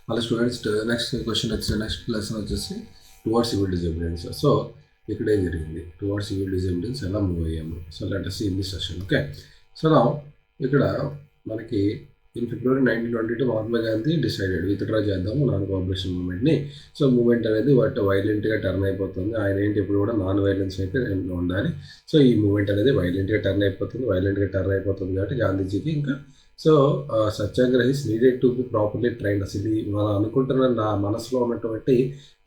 అలా students next question వచ్చి next lesson వచ్చేసి టువర్డ్స్ సివిల్ డిజబిలిటీస్. సో ఇక్కడ ఏం జరిగింది, టువర్డ్స్ సివిల్ డిజబిలిటీస్ ఎలా మూవ్ అయ్యాము. So let us see in this session. Okay, so నా ఇక్కడ మనకి in February 1922 Mahatma Gandhi decided withdraw చేద్దాము నాన్ కోఆపరేషన్ మూవ్మెంట్ని. సో మూవ్మెంట్ అనేది వైలెంట్గా టర్న్ అయిపోతుంది. ఆయన ఏంటి ఇప్పుడు కూడా నాన్ వైలెన్స్ అయితే ఉండాలి. సో ఈ మూవ్మెంట్ అనేది వైలెంట్గా టర్న్ అయిపోతుంది కాబట్టి గాంధీజీకి ఇంకా so satyagrahis needed to be properly trained. అసలు మనం అనుకుంటున్న నా మనసులో ఉన్నటువంటి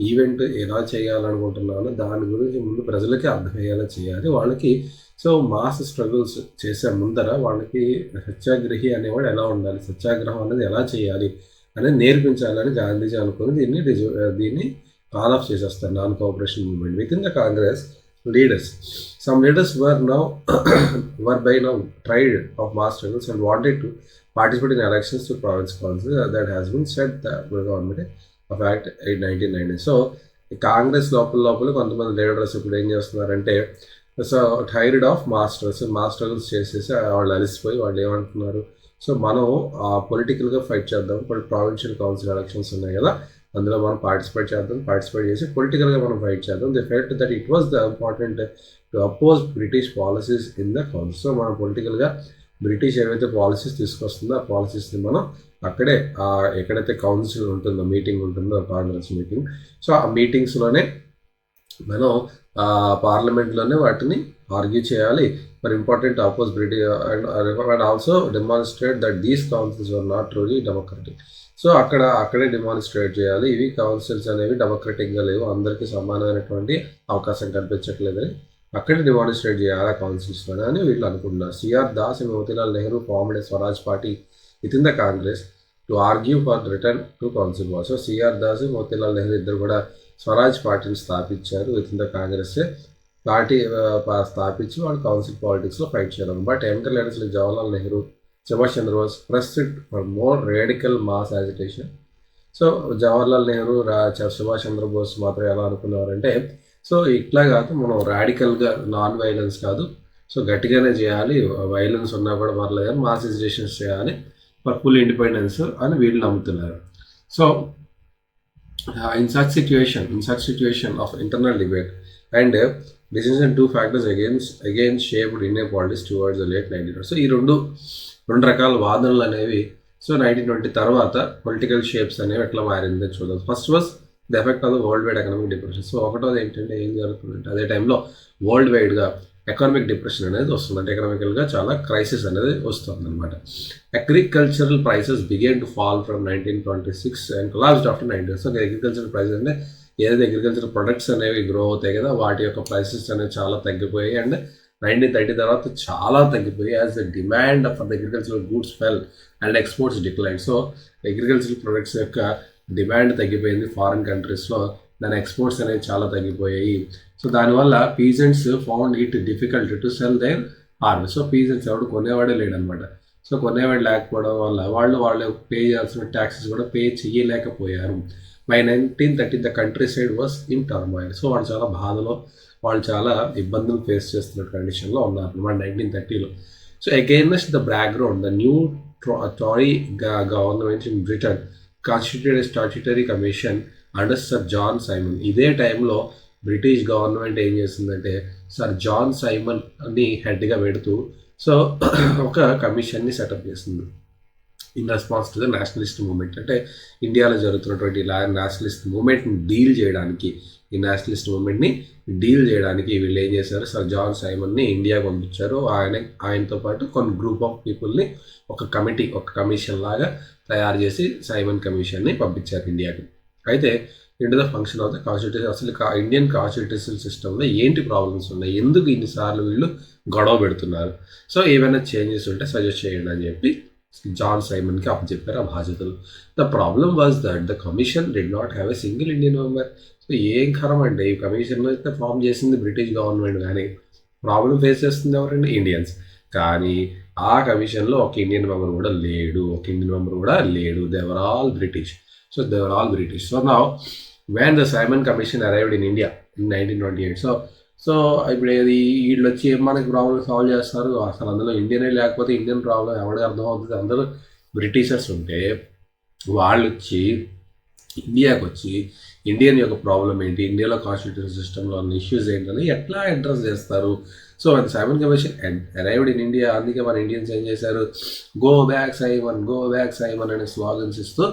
ఈవెంట్ ఎలా చేయాలనుకుంటున్నానో దాని గురించి ముందు ప్రజలకి అర్థమయ్యేలా చేయాలి. వాళ్ళకి సో మాస్ స్ట్రగుల్స్ చేసే ముందర వాళ్ళకి సత్యాగ్రహి అనేవాడు ఎలా ఉండాలి, సత్యాగ్రహం అనేది ఎలా చేయాలి అనేది నేర్పించాలని గాంధీజీ అనుకుని దీన్ని కాల్ ఆఫ్ చేసేస్తారు non cooperation movement. With in the Congress leaders. Some leaders were by now tired of mass struggles and wanted to participate in elections to province councils. That has been said the government of Act 1990. So Congress లోపల కొంతమంది leaders ఇప్పుడు ఏం చేస్తున్నారంటే so tired of mass struggles చేసేసి వాళ్ళు అలసిపోయి వాళ్ళు ఏమంటున్నారు, సో మనం పొలిటికల్గా ఫైట్ చేద్దాం. ఇప్పుడు ప్రావిన్షియల్ కౌన్సిల్ ఎలక్షన్స్ ఉన్నాయి కదా, అందులో మనం పార్టిసిపేట్ చేసి పొలిటికల్గా మనం ఫైట్ చేద్దాం. They felt that it was the important to oppose British policies in the council. So మనం పొలిటికల్గా బ్రిటిష్ ఏవైతే పాలసీస్ తీసుకొస్తుందో ఆ పాలసీస్ని మనం అక్కడే ఎక్కడైతే కౌన్సిల్ ఉంటుందో మీటింగ్ ఉంటుందో కాంగ్రెస్ మీటింగ్, సో ఆ మీటింగ్స్లోనే మనం పార్లమెంట్లోనే వాటిని ఆర్గ్యూ చేయాలి. మరి important oppose British and also demonstrate that these councils were not truly democratic. So అక్కడే డెమాన్స్ట్రేట్ చేయాలి ఇవి కౌన్సిల్స్ అనేవి డెమోక్రటిక్గా లేవు, అందరికీ సమానమైనటువంటి అవకాశం కల్పించట్లేదని అక్కడే డెమాన్స్ట్రేట్ చేయాలి ఆ కౌన్సిల్స్లోనే అని వీళ్ళు అనుకుంటున్నారు. CR Das and Motilal Nehru formed a Swaraj party with in the Congress to argue for return to council war. So CR Das Motilal Nehru ఇద్దరు కూడా స్వరాజ్ పార్టీని స్థాపించారు. With in the Congress party స్థాపించి వాళ్ళు కౌన్సిల్ పాలిటిక్స్లో ఫైట్ చేయడం. But younger leaders like Jawaharlal Nehru, Subhash Chandra Bose pressed for more radical mass agitation. So Jawaharlal Nehru Subhash Chandra Bose మాత్రం ఎలా అనుకున్నారంటే సో ఇట్లా కాదు, మనం రాడికల్గా నాన్ వైలెన్స్ కాదు, సో గట్టిగానే చేయాలి, వైలెన్స్ ఉన్నా కూడా పర్లేదు కానీ మాస్ యాజిటేషన్స్ చేయాలి ఫర్ ఫుల్ ఇండిపెండెన్స్ అని వీళ్ళు నమ్ముతున్నారు. So in such situation of internal debate and decision, two factors again shaped Indian politics towards the late 1900s. So ఈ రెండు రకాల వాదనలు అనేవి సో 1920 తర్వాత పొలిటికల్ షేప్స్ అనేవి ఎట్లా మారిందని చూద్దాం. First was the effect of the world wide economic depression. So ఒకటోది ఏంటంటే ఏం జరుగుతుందంటే అదే టైంలో వరల్డ్ వైడ్గా ఎకనామిక్ డిప్రెషన్ అనేది వస్తుంది, అంటే ఎకనామికల్గా చాలా క్రైసిస్ అనేది వస్తుంది అనమాట. Agricultural prices began to fall from 1926 and collapsed after 19. So agricultural prices అంటే ఏదైతే అగ్రికల్చరల్ ప్రొడక్ట్స్ అనేవి గ్రో అవుతాయి కదా వాటి యొక్క ప్రైసెస్ అనేవి చాలా తగ్గిపోయాయి. అండ్ 1930 తర్వాత చాలా తగ్గిపోయి as the demand for the agricultural goods fell and exports decline. So agricultural products యొక్క డిమాండ్ తగ్గిపోయింది ఫారిన్ కంట్రీస్లో, దాని ఎక్స్పోర్ట్స్ అనేవి చాలా తగ్గిపోయాయి. సో దానివల్ల peasants found it difficult to sell their harvest. So peasants ఎవడు కొనేవాడే లేడనమాట. సో కొనేవాడు లేకపోవడం వల్ల వాళ్ళు పే చేయాల్సిన ట్యాక్సెస్ కూడా పే చేయలేకపోయారు. By 1930 the country side was in turmoil. So వాళ్ళు చాలా బాధలో, వాళ్ళు చాలా ఇబ్బందులు ఫేస్ చేస్తున్న కండిషన్లో ఉన్నారు అనమాట 1930లో. So against the background the new Tory government in Britain constituted statutory commission under Sir John Simon. ఇదే టైంలో బ్రిటిష్ గవర్నమెంట్ ఏం చేస్తుందంటే సర్ జాన్ సైమన్ అని హెడ్గా పెడుతూ సో ఒక కమిషన్ని సెటప్ చేస్తుంది in response to the nationalist movement. అంటే ఇండియాలో జరుగుతున్నటువంటి నేషనలిస్ట్ మూమెంట్ని డీల్ చేయడానికి, ఈ నేషనలిస్ట్ మూమెంట్ని డీల్ చేయడానికి వీళ్ళు ఏం చేశారు, సర్ జాన్ సైమన్ని ఇండియాకి పంపించారు. ఆయనతో పాటు కొన్ని గ్రూప్ ఆఫ్ పీపుల్ని ఒక కమిషన్ లాగా తయారు చేసి సైమన్ కమిషన్ని పంపించారు ఇండియాకి. అయితే into the function of the constitution, అసలు ఇండియన్ కాన్స్టిట్యూషన్ సిస్టంలో ఏంటి ప్రాబ్లమ్స్ ఉన్నాయి, ఎందుకు ఇన్నిసార్లు వీళ్ళు గొడవ పెడుతున్నారు, సో ఏమైనా చేంజెస్ ఉంటే సజెస్ట్ చేయండి అని చెప్పి జాన్ సైమన్కి అప్పచెప్పారు ఆ బాధ్యతలు. The problem was that the commission did not have a single Indian member. So ఏం ఖరం అంటే ఈ కమిషన్ అయితే ఫామ్ చేసింది బ్రిటిష్ గవర్నమెంట్, కానీ ప్రాబ్లం ఫేస్ చేస్తుంది ఎవరండి, ఇండియన్స్. కానీ ఆ కమిషన్లో ఒక ఇండియన్ మెంబర్ కూడా లేడు. They were all British. So now when the Simon Commission arrived in India in 1928. So ఇప్పుడు వీళ్ళు వచ్చి మనకి ప్రాబ్లమ్ సాల్వ్ చేస్తారు, అసలు అందులో ఇండియనే లేకపోతే ఇండియన్ ప్రాబ్లం ఎవరికి అర్థమవుతుంది, అందరూ బ్రిటిషర్స్ ఉంటే వాళ్ళు వచ్చి ఇండియాకి వచ్చి ఇండియన్ యొక్క ప్రాబ్లం ఏంటి, ఇండియాలో కాన్స్టిట్యూషన్ సిస్టంలో ఉన్న ఇష్యూస్ ఏంటని ఎట్లా అడ్రస్ చేస్తారు. సో అది Simon commission arrived in India. అందుకే మన ఇండియన్స్ ఏం చేశారు, go back Simon, go back Simon అనే స్లోగన్స్ ఇస్తూ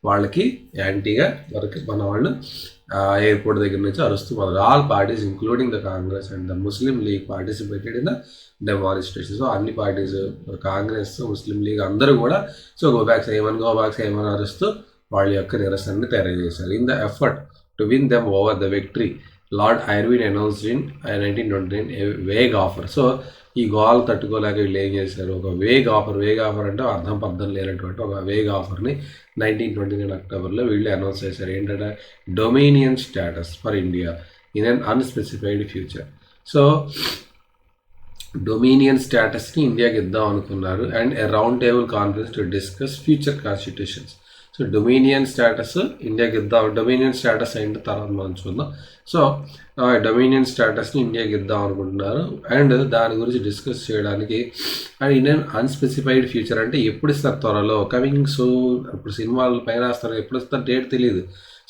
వాళ్ళకి యాంటీగా మన వాళ్ళు ఎయిర్పోర్ట్ దగ్గర నుంచి అరుస్తూ మొదలు. All parties including the Congress and the Muslim League participated in the demonstration. So అన్ని పార్టీస్, కాంగ్రెస్, ముస్లిం లీగ్ అందరూ కూడా so go back Simon, go back Simon అరుస్తూ వాళ్ళ యొక్క నిరసనని తెలియజేశారు. In the effort to win them over the victory, Lord Irwin announced in 1929 a vague offer. So ఈ గోల్ తట్టుకోలేక వీళ్ళు ఏం చేశారు, ఒక వేగ్ ఆఫర్ అంటే అర్థం పర్థం లేనటువంటి ఒక వేగ్ ఆఫర్ని 1929 అక్టోబర్లో వీళ్ళు అనౌన్స్ చేశారు. ఏంటంటే dominion status for India in an unspecified future. So dominion స్టేటస్ని ఇండియాకి ఇద్దాం అనుకున్నారు. And a round table conference to discuss future constitutions. So dominion status ఇండియాకి ఇద్దాం, డొమినియన్ స్టేటస్ ఏంటి తర్వాత మనం చూద్దాం. సో డొమినియన్ స్టేటస్ని ఇండియాకి ఇద్దాం అనుకుంటున్నారు. అండ్ దాని గురించి డిస్కస్ చేయడానికి అండ్ ఇన్ అన్స్పెసిఫైడ్ ఫ్యూచర్ అంటే ఎప్పుడు ఇస్తారు, త్వరలో, కమింగ్ సూన్. ఇప్పుడు సినిమాలు పైన వస్తారు, ఎప్పుడు ఇస్తారు డేట్ తెలియదు.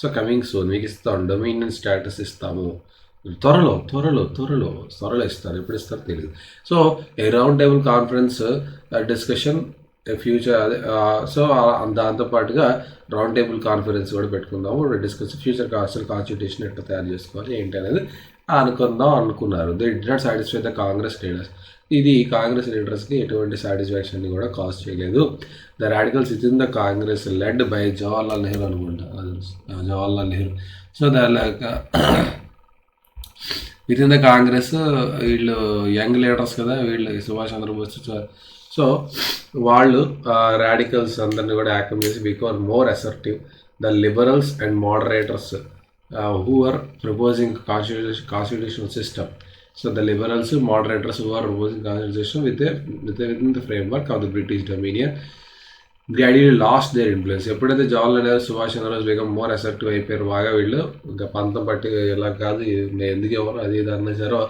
సో కమింగ్ సూన్ మీకు ఇస్తాం, డొమినియన్ స్టేటస్ ఇస్తాము, త్వరలో ఇస్తారు, ఎప్పుడు ఇస్తారో తెలియదు. So a round table conference discussion future అదే. సో దాంతోపాటుగా రౌండ్ టేబుల్ కాన్ఫరెన్స్ కూడా పెట్టుకుందాము, డిస్కస్ ఫ్యూచర్ కాన్స్టిట్యూషన్ ఎట్లా తయారు చేసుకోవాలి ఏంటి అనేది అనుకున్నారు. They did not satisfy the Congress leaders. ఇది కాంగ్రెస్ లీడర్స్కి ఎటువంటి సాటిస్ఫాక్షన్ కూడా కాజ్ చేయలేదు. The radicals with in the Congress led by Jawaharlal Nehru అనుకుంటా, Jawaharlal Nehru. So with in the Congress వీళ్ళు యంగ్ లీడర్స్ కదా, వీళ్ళు సుభాష్ చంద్రబోస్. సో వాళ్ళు రాడికల్స్ అందరినీ కూడా యాక్టివ్ చేసి because more assertive the liberals and moderators who are proposing constitutional system. So the liberals, moderators who are proposing constitution with the framework of the British dominion gradually lost their influence. ఎప్పుడైతే Jawaharlal Nehru, Subhash Chandra Bose become more assertive అయిపోయారు, బాగా వీళ్ళు ఇంకా పంతం పట్టి ఇలా కాదు నేను ఎందుకు ఎవరు అది ఇది అన్నారో,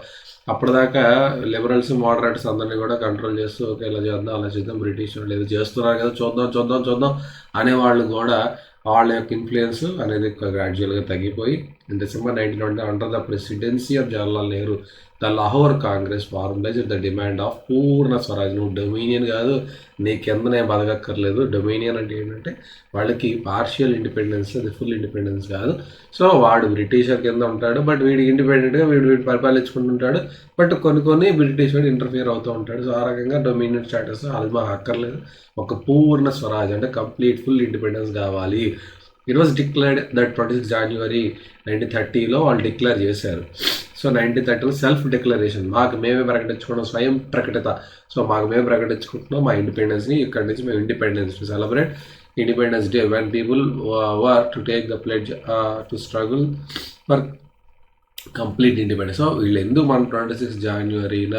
అప్పటిదాకా లిబరల్స్, మోడరేటర్స్ అందరినీ కూడా కంట్రోల్ చేస్తూ ఓకే ఇలా చేద్దాం అలా చేద్దాం, బ్రిటిష్ వాళ్ళు ఏదో చేస్తున్నారు కదా చూద్దాం అనేవాళ్ళు కూడా వాళ్ళ యొక్క ఇన్ఫ్లుయెన్స్ అనేది గ్రాడ్యువల్గా తగ్గిపోయి in December 1920 under the presidency of Jawaharlal Nehru the Lahore Congress formulize the demand of Purna Swaraj. నువ్వు డొమినియన్ కాదు, నీ కిందనే బతకక్కర్లేదు. డొమినియన్ అంటే ఏంటంటే వాళ్ళకి పార్షియల్ ఇండిపెండెన్స్, అది ఫుల్ ఇండిపెండెన్స్ కాదు. సో వాడు బ్రిటిషర్ కింద ఉంటాడు, బట్ వీడి ఇండిపెండెంట్గా వీడు పరిపాలించుకుంటుంటాడు, బట్ కొన్ని బ్రిటిష్ వాడు ఇంటర్ఫియర్ అవుతూ ఉంటాడు. సో ఆ రకంగా డొమినియన్ స్టేటస్ అది మాకు అక్కర్లేదు, ఒక పూర్ణ స్వరాజ్ అంటే కంప్లీట్ ఫుల్ ఇండిపెండెన్స్ కావాలి. ఇట్ వాజ్ డిక్లేర్డ్ దట్ 26 జనవరి 1930లో వాళ్ళు డిక్లేర్ చేశారు. సో 1930లో సెల్ఫ్ డిక్లరేషన్, మాకు మేమే ప్రకటించుకున్నాం, స్వయం ప్రకటిత. సో మాకు మేము ప్రకటించుకుంటున్నాం మా ఇండిపెండెన్స్ని, ఇక్కడి నుంచి మేము independence to celebrate independence day when people were to take the pledge to struggle for complete independence. So వీళ్ళు ఎందుకు మనం 26 జనవరిన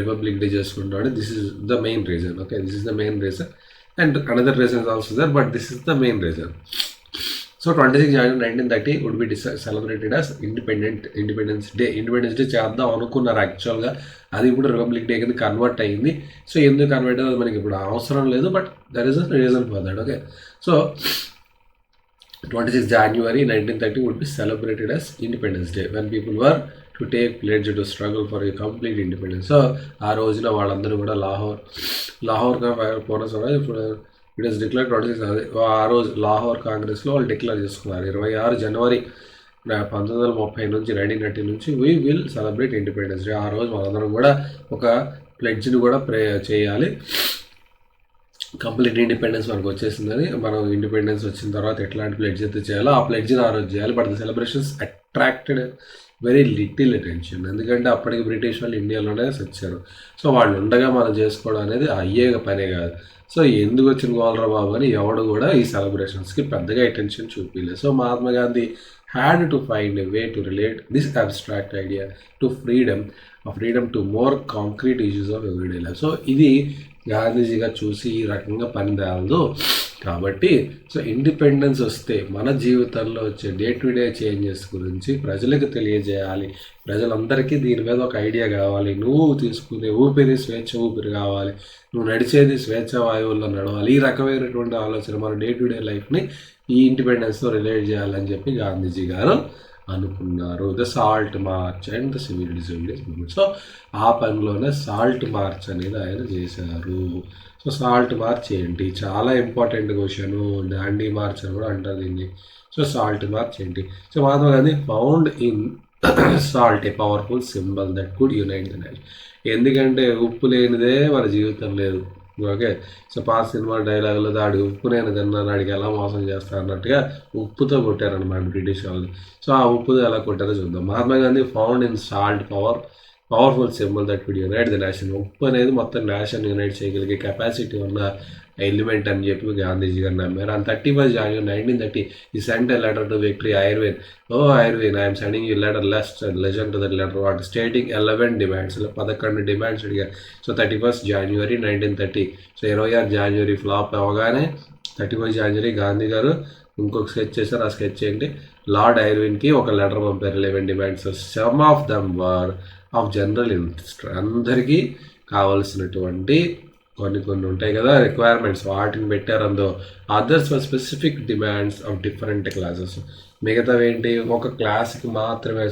రిపబ్లిక్ డే చేసుకుంటాం, this is the main reason. Okay, this is the main reason and another reasons also there, but this is the main reason. So 26 January 1930 would be celebrated as independence day. Independence day చేద్దాం అనుకున్నారు యాక్చువల్గా, అది ఇప్పుడు republic day కింద convert అయ్యింది. So ఎందుకు convert అయ్యింది మనకి ఇప్పుడు అవసరం లేదు, but there is a reason for that. Okay, so 26 January 1930 would be celebrated as Independence Day when people were to take pledge to struggle for a complete independence. So ఆ రోజున వాళ్ళందరూ కూడా లాహోర్ పోయిన స్వరాజ్ ఇట్ ఈస్ డిక్లేర్ 26 ఆ రోజు లాహోర్ కాంగ్రెస్లో వాళ్ళు declare చేసుకున్నారు 26 జనవరి 1930 నుంచి 1930 నుంచి we will celebrate independence day. ఆ రోజు మనందరం కూడా ఒక ప్లెడ్జ్ని కూడా చేయాలి, కంప్లీట్ ఇండిపెండెన్స్ మనకు వచ్చేసిందని. మనం ఇండిపెండెన్స్ వచ్చిన తర్వాత ఎట్లాంటి ప్లెడ్జ్ అయితే చేయాలో ఆ ప్లెడ్జ్ని ఆ రోజు చేయాలి. But the celebrations attracted very little attention, ఎందుకంటే అప్పటికి బ్రిటిష్ వాళ్ళు ఇండియాలోనే వచ్చారు. సో వాళ్ళు ఉండగా మనం చేసుకోవడం అనేది అయ్యే పనే కాదు. సో ఎందుకు వచ్చిన గోలరా బాబు అని ఎవడు కూడా ఈ సెలబ్రేషన్స్కి పెద్దగా అటెన్షన్ చూపించలేదు. So Mahatma Gandhi had to find a way to relate this abstract idea to freedom to more concrete issues of everyday life. So ఇది గాంధీజీగా చూసి ఈ రకంగా పని రాదు. కాబట్టి సో ఇండిపెండెన్స్ వస్తే మన జీవితంలో వచ్చే డే టు డే చేంజెస్ గురించి ప్రజలకు తెలియజేయాలి. ప్రజలందరికీ దీని మీద ఒక ఐడియా కావాలి. నువ్వు తీసుకునే ఊపిరి స్వేచ్ఛ ఊపిరి కావాలి, నువ్వు నడిచేది స్వేచ్ఛ వాయువుల్లో నడవాలి. ఈ రకమైనటువంటి ఆలోచన మన డే టు డే లైఫ్ని ఈ ఇండిపెండెన్స్తో రిలేట్ చేయాలని చెప్పి గాంధీజీ గారు అనుకున్నారు. The salt March and the civil disobedience movement. So ఆ పనిలోనే సాల్ట్ మార్చ్ అనేది ఆయన చేశారు. సో సాల్ట్ మార్చ్ ఏంటి, చాలా ఇంపార్టెంట్ క్వశ్చన్. డాండీ మార్చ్ అని కూడా అంటారు దీన్ని. సో సాల్ట్ మార్చ్ ఏంటి? So Mahatma Gandhi found in salt a powerful symbol that could unite the nation. ఎందుకంటే ఉప్పు లేనిదే మన జీవితం లేదు. ఓకే, సో పాత సినిమా డైలాగులో దాడి ఉప్పు నేను తిన్నాను, వాడికి ఎలా మోసం చేస్తా అన్నట్టుగా ఉప్పుతో కొట్టారనమాట బ్రిటిష్ వాళ్ళు. సో ఆ ఉప్పుతో ఎలా కొట్టారో చూద్దాం. Mahatma Gandhi found in salt powerful symbol that would unite the nation. ఉప్పు అనేది మొత్తం నేషన్ యునైట్ చేయగలిగే కెపాసిటీ ఉన్న ఎలిమెంట్ అని చెప్పి గాంధీజీ గారు నమ్మారు. And 31 January 1930 he sent a letter to Victory Irvine. Oh Irvine, I am sending you letter, listen to that letter, what stating 11 demands. 11 demands అడిగారు. So 31 January 1930. So 26 January flop అవగానే 31 January Gandhi గారు ఇంకొక sketch చేశారు. ఆ sketch ఏంటి, lord ఐర్విన్కి ఒక letter పంపారు 11 demands. Some of them were of general interest. అందరికీ కావలసినటువంటి కొన్ని ఉంటాయి కదా రిక్వైర్మెంట్స్, వాటిని పెట్టారు. అందులో others for specific demands of different classes. మిగతా ఏంటి, ఒక క్లాస్కి మాత్రమే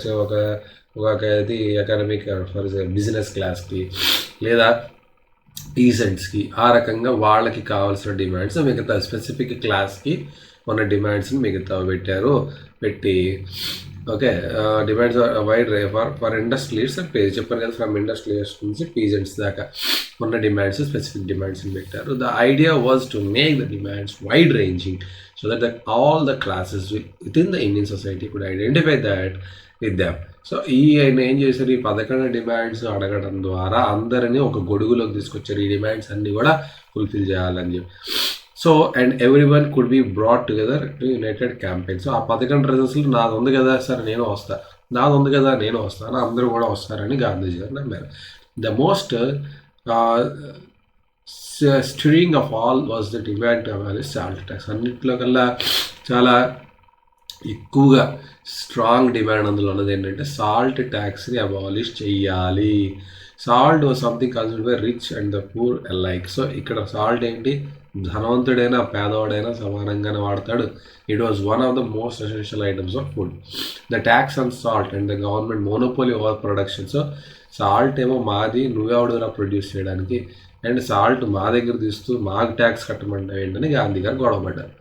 ఒక ఇది ఎకనామిక్ ఫర్ బిజినెస్ క్లాస్కి లేదా పీసెంట్స్కి, ఆ రకంగా వాళ్ళకి కావాల్సిన డిమాండ్స్ మిగతా స్పెసిఫిక్ క్లాస్కి ఉన్న డిమాండ్స్ని మిగతా పెట్టి okay demands wide for industrialist and page చెప్పాను కదా, ఫ్రమ్ ఇండస్ట్రియలిస్ట్ నుంచి పీజెంట్స్ దాకా ఉన్న డిమాండ్స్ స్పెసిఫిక్ డిమాండ్స్ని పెట్టారు. The idea was to make the demands wide ranging so that all the classes with in the Indian society could identify that with them. So ఆయన ఏం చేశారు, ఈ 11 డిమాండ్స్ అడగడం ద్వారా అందరినీ ఒక గొడుగులోకి తీసుకొచ్చారు. ఈ డిమాండ్స్ అన్నీ కూడా ఫుల్ఫిల్ చేయాలని చెప్పి. So and every one could be brought together to United campaign. So ఆ 11 రీజన్స్లో నాది ఉంది కదా సార్ నేను వస్తా, నాది ఉంది కదా నేను వస్తాను, అందరూ కూడా వస్తారని గాంధీజీ గారు నమ్మారు. The most stirring of all was the demand to abolish salt tax. అన్నింటిలో కల్లా చాలా ఎక్కువగా స్ట్రాంగ్ డిమాండ్ అందులో ఉన్నది ఏంటంటే సాల్ట్ ట్యాక్స్ని అబాలిష్ చెయ్యాలి. Salt was something considered by rich and the poor alike. So ఇక్కడ సాల్ట్ ఏంటి, ధనవంతుడైనా పేదవాడైనా సమానంగానే వాడతాడు. It was one of the most essential items of food. The tax on salt and the government monopoly over production. So salt ఏమో మాది, నువ్వెవడురా produce చేయడానికి, అండ్ సాల్ట్ మా దగ్గర తీస్తూ మాకు ట్యాక్స్ కట్టమంటావు ఏంటని గాంధీ గారు గొడవపడ్డారు.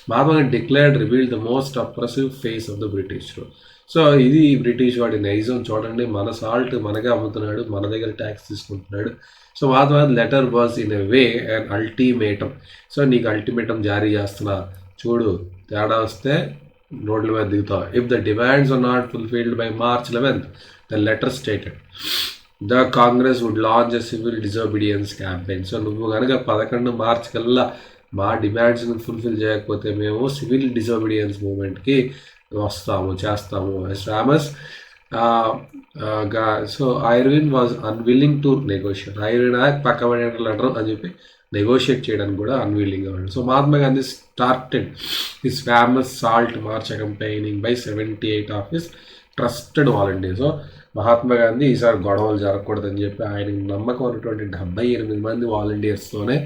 Mahatma Gandhi declared revealed the most oppressive face of the British. So ఇది బ్రిటిష్ వాడి నైజం చూడండి, మన సాల్ట్ మనకే అమ్ముతున్నాడు, మన దగ్గర ట్యాక్స్ తీసుకుంటున్నాడు. So Mahatma Gandhi letter was in a way and ultimatum. So నీకు అల్టిమేటమ్ జారీ చేస్తున్నా, చూడు తేడా వస్తే రోడ్ల మీద దిగుతావు. If the demands are not fulfilled by March 11th, the letter stated the Congress would launch a civil disobedience campaign. So నువ్వు కనుక 11 March కల్లా మా డిమాండ్స్ని ఫుల్ఫిల్ చేయకపోతే మేము సివిల్ డిజోబీడియన్స్ మూవ్మెంట్కి చేస్తాము. రామస్ so Irwin was unwilling to negotiate. Irwin పక్కబడే లెటర్ అని చెప్పి నెగోషియేట్ చేయడానికి కూడా అన్విల్లింగ్గా ఉన్నాడు. So Mahatma Gandhi started his famous salt march accompanying by 78 of his trusted volunteers. So Mahatma Gandhi ఈసారి గొడవలు జరగకూడదని చెప్పి ఆయనకు నమ్మకం ఉన్నటువంటి 78 మంది వాలంటీర్స్తోనే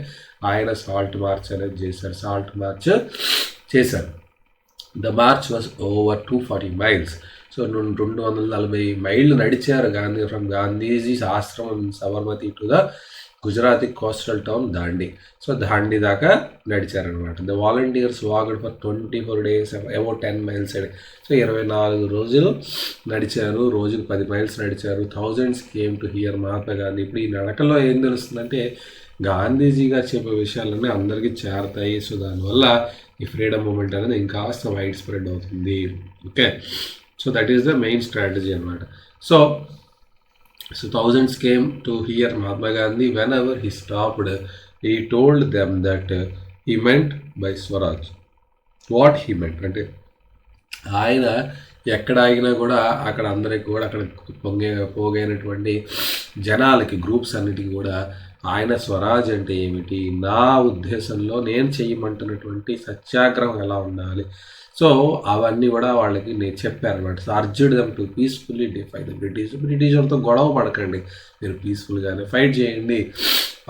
ఆయన సాల్ట్ మార్చ్ అనేది చేశారు. The march was over 240 miles. So 240 మైళ్ళు నడిచారు ఫ్రమ్ గాంధీజీ ఆశ్రమం Sabarmati to the Gujarati coastal town Dandi. So Dandi దాకా నడిచారనమాట. The volunteers walked for 24 days about 10 miles. So 24 రోజులు నడిచారు, రోజుకు 10 miles నడిచారు. Thousands came to hear Mahatma Gandhi. ఇప్పుడు ఈ నడకలో ఏం తెలుస్తుందంటే గాంధీజీ గారు చెప్పే విషయాలన్నీ అందరికీ చేరతాయి. సో దానివల్ల ఈ ఫ్రీడమ్ మూమెంట్ అనేది ఇంకాస్త వైడ్ స్ప్రెడ్ అవుతుంది. Okay, so that is the main strategy అనమాట. So thousands came to hear Mahatma Gandhi. Whenever he stopped, he told them that he meant by Swaraj. What he meant అంటే ఆయన ఎక్కడ ఆగినా కూడా అక్కడ అందరికి కూడా అక్కడ పోగైనటువంటి జనాలకి, గ్రూప్స్ అన్నిటికీ కూడా ఆయన స్వరాజ్ అంటే ఏమిటి, నా ఉద్దేశంలో నేను చేయమంటున్నటువంటి సత్యాగ్రహం ఎలా ఉండాలి, సో అవన్నీ కూడా వాళ్ళకి నేను చెప్పారనమాట. So urged them to peacefully defy the British వాళ్ళతో గొడవ పడకండి, మీరు పీస్ఫుల్గానే ఫైట్ చేయండి.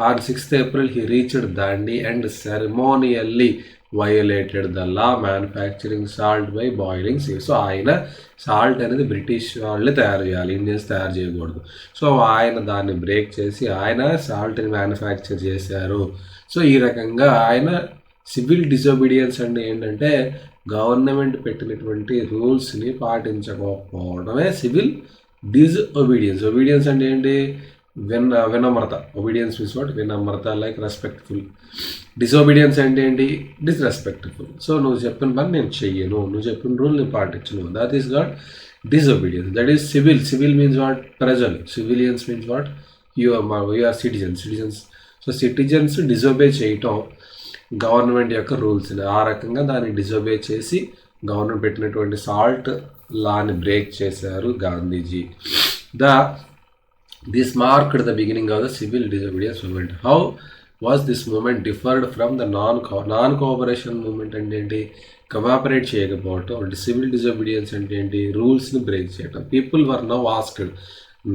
On 6th April he reached Dandi and ceremonially violated the law manufacturing salt by boiling sea. So ఆయన సాల్ట్ అనేది బ్రిటిష్ వాళ్ళే తయారు చేయాలి, ఇండియన్స్ తయారు చేయకూడదు. సో ఆయన దాన్ని బ్రేక్ చేసి ఆయన సాల్ట్ని మ్యానుఫ్యాక్చర్ చేశారు. సో ఈ రకంగా ఆయన సివిల్ డిసోబీడియన్స్ అంటే ఏంటంటే గవర్నమెంట్ పెట్టినటువంటి రూల్స్ని పాటించకపోవడమే సివిల్ డిసోబీడియన్స్. ఒబీడియన్స్ అంటే ఏంటి, వినమ్రత. ఒబీడియన్స్ మీన్స్ వాట్, వినమ్రత, లైక్ రెస్పెక్ట్ఫుల్. డిసోబీడియన్స్ అంటే ఏంటి, డిస్రెస్పెక్ట్ఫుల్. సో నువ్వు చెప్పిన పని నేను చెయ్యను, నువ్వు చెప్పిన రూల్ నేను పాటించను, that is got disobedience. That is civil. Civil means what, ప్రజలు. Civilians means what, you are citizens. So citizens disobey చేయటం గవర్నమెంట్ యొక్క రూల్స్ని, ఆ రకంగా దాన్ని డిసోబే చేసి గవర్నమెంట్ పెట్టినటువంటి సాల్ట్ లాని బ్రేక్ చేశారు Gandhiji. This marked the beginning of the civil disobedience movement. How was this movement differed from the non-cooperation movement అంటే ఏంటి, కోఆపరేట్ చేయకపోవటం. అంటే సివిల్ డిసోబీడియన్స్ అంటే ఏంటి, రూల్స్ని బ్రేక్ చేయటం. People were now asked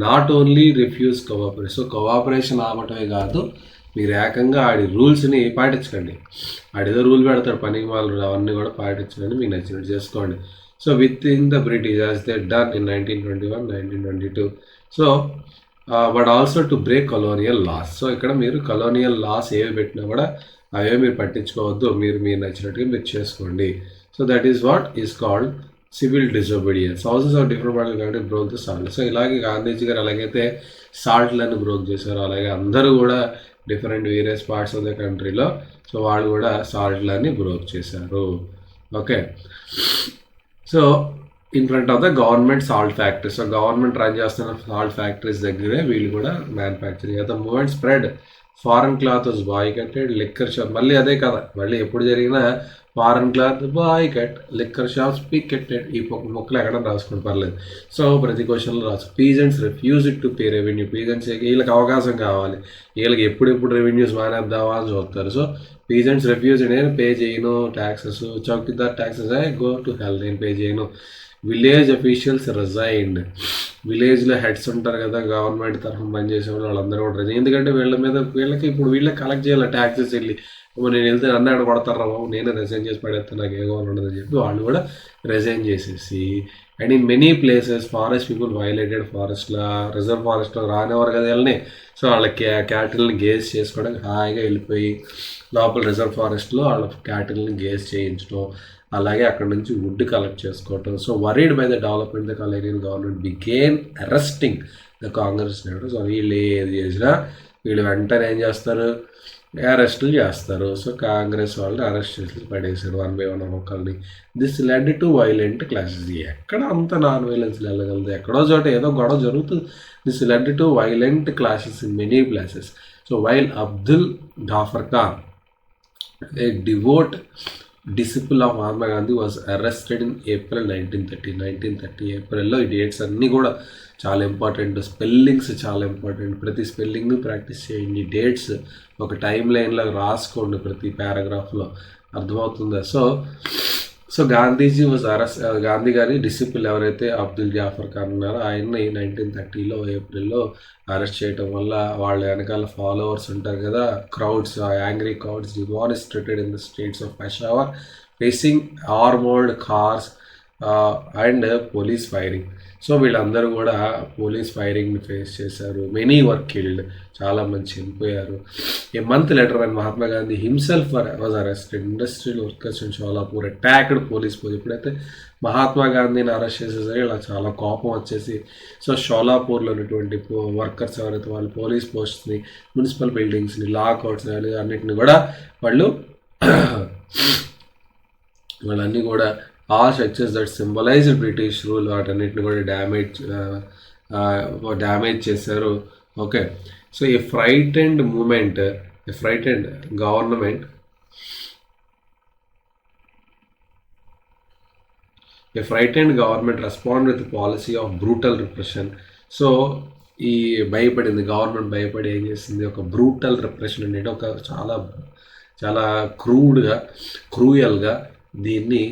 not only refuse cooperation. So cooperation ఆపటమే కాదు, మీరు ఏకంగా ఆడి రూల్స్ని పాటించకండి. ఆడేదో రూల్ పెడతాడు, పనికి వాళ్ళు అవన్నీ కూడా పాటించండి, మీకు నచ్చినట్టు చేసుకోండి. So with in the British as they done in 1921, 1922. So but also to break colonial laws. So ఇక్కడ మీరు కొలోనియల్ లాస్ ఏవి పెట్టినా కూడా అవే మీరు పట్టించుకోవద్దు, మీరు నచ్చినట్టుగా మీరు చేసుకోండి. So that is what is called civil disobedience. Houses of different పార్టీలు కాబట్టి బ్రోక్ ద సాల్ట్. సో ఇలాగే గాంధీజీ గారు ఎలాగైతే సాల్ట్లను బ్రోక్ చేశారో అలాగే అందరూ కూడా different various parts of the కంట్రీలో సో వాళ్ళు కూడా సాల్ట్లని బ్రోక్ చేశారు. Okay, so in front of the government salt factories. So government run చేస్తున్న సాల్ట్ ఫ్యాక్టరీస్ దగ్గరే వీళ్ళు కూడా manufacturing. The movement spread, foreign cloth was boycotted, liquor shop. మళ్ళీ అదే కదా, మళ్ళీ ఎప్పుడు జరిగినా foreign cloth boycott, liquor shops picketed. ఈ మొక్కలు ఎక్కడ రాసుకోండి పర్లేదు. సో ప్రతి క్వశ్చన్లో రాసు. Peasants refuse to pay revenue. Peasants వీళ్ళకి అవకాశం కావాలి, వీళ్ళకి ఎప్పుడెప్పుడు రెవెన్యూస్ మానేద్దామా అని చూస్తారు. సో పీజెంట్స్ రిఫ్యూజ్, నేను పే చేయను taxes. Chowkidar taxes, go to hell, నేను పే చేయను. Village officials resigned. విలేజ్లో హెడ్స్ ఉంటారు కదా, గవర్నమెంట్ తరఫున పనిచేసే వాళ్ళందరూ కూడా రిజైన్. ఎందుకంటే వీళ్ళకి ఇప్పుడు వీళ్ళకి కలెక్ట్ చేయాలి ట్యాక్సెస్ వెళ్ళి. నేను వెళ్తే నన్ను అక్కడ కొడతారా బాబు, నేనే రిజైన్ చేసి పడేస్తాను, నాకు ఏ గవర్నమెంట్ ఉండదని చెప్పి వాళ్ళు కూడా రిజైన్ చేసేసి. And in many places forest people violated ఫారెస్ట్లో, రిజర్వ్ ఫారెస్ట్లో రానివ్వరు కదా వెళ్ళని. సో వాళ్ళ క్యాటిల్ని గేజ్ చేసుకోవడానికి హాయిగా వెళ్ళిపోయి లోపల రిజర్వ్ ఫారెస్ట్లో వాళ్ళ క్యాటిల్ని గేజ్ చేయించడం, అలాగే అక్కడ నుంచి వుడ్ కలెక్ట్ చేసుకోవటం. So worried by the development the colonial government began arresting the Congress leaders. So వీళ్ళు ఏది చేసినా వీళ్ళు వెంటనే ఏం చేస్తారు, అరెస్టులు చేస్తారు. సో కాంగ్రెస్ వాళ్ళని అరెస్ట్ చేసి పడేశారు వన్ బై వన్ ఒక్కొక్కరిని. This led to violent clashes. ఎక్కడ అంత నాన్ వైలెన్స్ వెళ్ళగలదు, ఎక్కడో చోట ఏదో గొడవ జరుగుతుంది. This led to violent clashes in many places. So while Abdul Ghaffar Khan, a devout disciple of Mahatma Gandhi was arrested in April 1930. ఏప్రిల్లో ఈ డేట్స్ అన్నీ కూడా చాలా ఇంపార్టెంట్, స్పెల్లింగ్స్ చాలా ఇంపార్టెంట్, ప్రతి స్పెల్లింగ్ని ప్రాక్టీస్ చేయండి, డేట్స్ ఒక టైం లైన్లో రాసుకోండి ప్రతి పారాగ్రాఫ్లో, అర్థమవుతుందా. సో గాంధీజీ వాజ్ గాంధీ గారి డిసిపుల్ ఎవరైతే అబ్దుల్ జాఫర్ ఖాన్ ఉన్నారో ఆయన్ని 1930లో ఏప్రిల్లో అరెస్ట్ చేయడం వల్ల వాళ్ళ వెనకాల ఫాలోవర్స్ ఉంటారు కదా, crowds, angry crowds demonstrated in the streets of Peshawar facing armoured cars and police firing. So వీళ్ళందరూ కూడా పోలీస్ ఫైరింగ్ని ఫేస్ చేశారు. మెనీ వర్ కిల్డ్, చాలామంది చనిపోయారు. A month later when Mahatma Gandhi himself was arrested, industrial workers in Sholapur attacked police. ఎప్పుడైతే మహాత్మా గాంధీని arrest చేసేసరికి ఇలా చాలా కోపం వచ్చేసి సో షోలాపూర్లో ఉన్నటువంటి వర్కర్స్ ఎవరైతే వాళ్ళు పోలీస్ పోస్ట్ని, మున్సిపల్ బిల్డింగ్స్ని, లాకౌట్స్ని అన్నిటిని కూడా వాళ్ళన్నీ కూడా all structures that symbolized British rule వాటన్నిటిని కూడా డ్యామేజ్ చేశారు. Okay, so a frightened movement, a frightened government, respond with policy of brutal repression. So ఈ భయపడింది, గవర్నమెంట్ భయపడి ఏం చేసింది, ఒక బ్రూటల్ రిప్రెషన్ అనేది ఒక చాలా చాలా క్రూయల్గా దీన్ని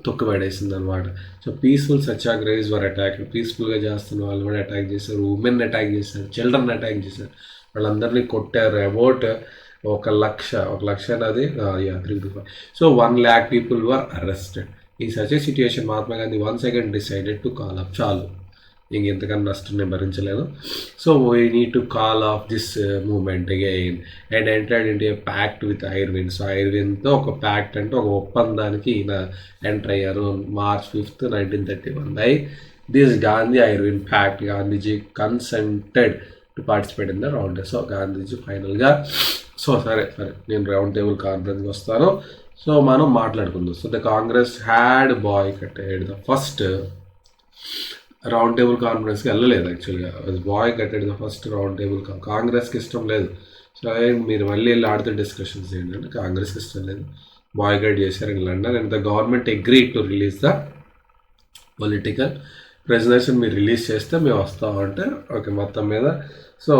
తొక్కుపడేసింది అనమాట. So peaceful satyagrahis were attack, పీస్ఫుల్గా చేస్తున్న వాళ్ళు కూడా అటాక్ చేశారు, ఉమెన్ అటాక్ చేశారు, చిల్డ్రన్ అటాక్ చేశారు, వాళ్ళందరినీ కొట్టారు. అబౌట్ 1,00,000 అనేది 3 సో 1,00,000 పీపుల్ వర్ అరెస్టెడ్. ఈ such a situation Mahatma Gandhi once again decided to call up, చాలు ఇంకెంతకన్నా నష్టం నేను భరించలేను, so we need to call off this moment again and entered into a pact with Irwin. So ఐర్విన్తో ఒక pact అంటే ఒక ఒప్పందానికి ఈయన ఎంటర్ అయ్యారు March 5th, 1931. By this Gandhi Irwin pact Gandhiji consented to participate in the round table. So Gandhiji ఫైనల్గా సరే నేను రౌండ్ టేబుల్ కాన్ఫరెన్స్కి వస్తాను, సో మనం మాట్లాడుకుందాం. So the Congress had boycotted the first round table కాన్ఫరెన్స్కి వెళ్ళలేదు. యాక్చువల్గా boycotted the first round table. కాంగ్రెస్కి ఇష్టం లేదు, సో మీరు మళ్ళీ వెళ్ళి ఆడితే డిస్కషన్స్ ఏంటంటే కాంగ్రెస్కి ఇష్టం లేదు, బాయ్కట్ చేశారు in London. And the government agreed to release the political prisoners. మీరు రిలీజ్ చేస్తే మేము వస్తామంటే ఓకే మొత్తం మీద. సో